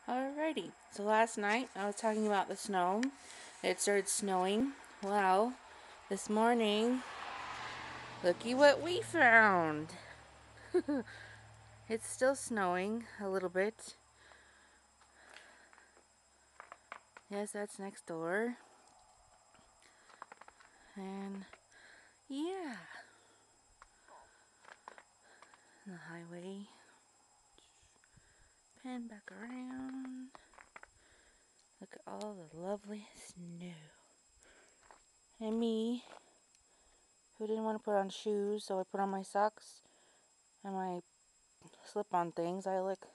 Alrighty, so last night I was talking about the snow. It started snowing. Well, this morning, looky what we found. It's still snowing a little bit. Yes, that's next door. And yeah, the highway. Pan back around. Look at all the lovely snow. And me, who didn't want to put on shoes, so I put on my socks and my slip-on things. I look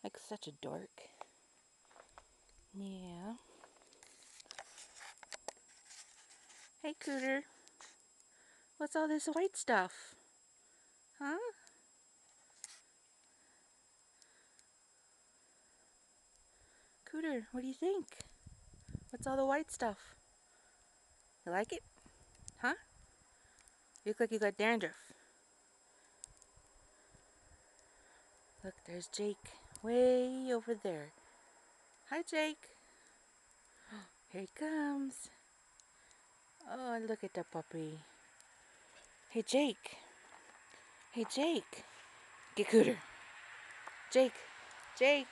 like such a dork. Yeah. Hey, Cooter. What's all this white stuff? Huh? Cooter, what do you think? What's all the white stuff? You like it? Huh? You look like you got dandruff. Look, there's Jake. Way over there. Hi, Jake. Here he comes. Oh, look at the puppy. Hey, Jake. Hey, Jake. Get Cooter. Jake. Jake.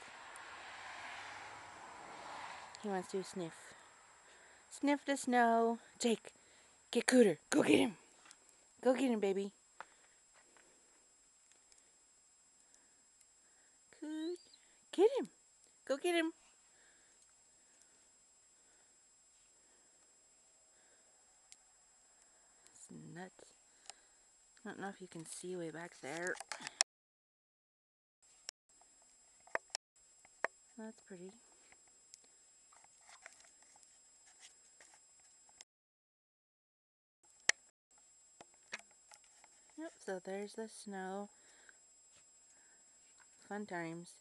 He wants to sniff. Sniff the snow. Jake. Get Cooter. Go get him. Go get him, baby. Coot. Get him. Go get him. It's nuts. I don't know if you can see way back there. That's pretty. Yep, so there's the snow. Fun times.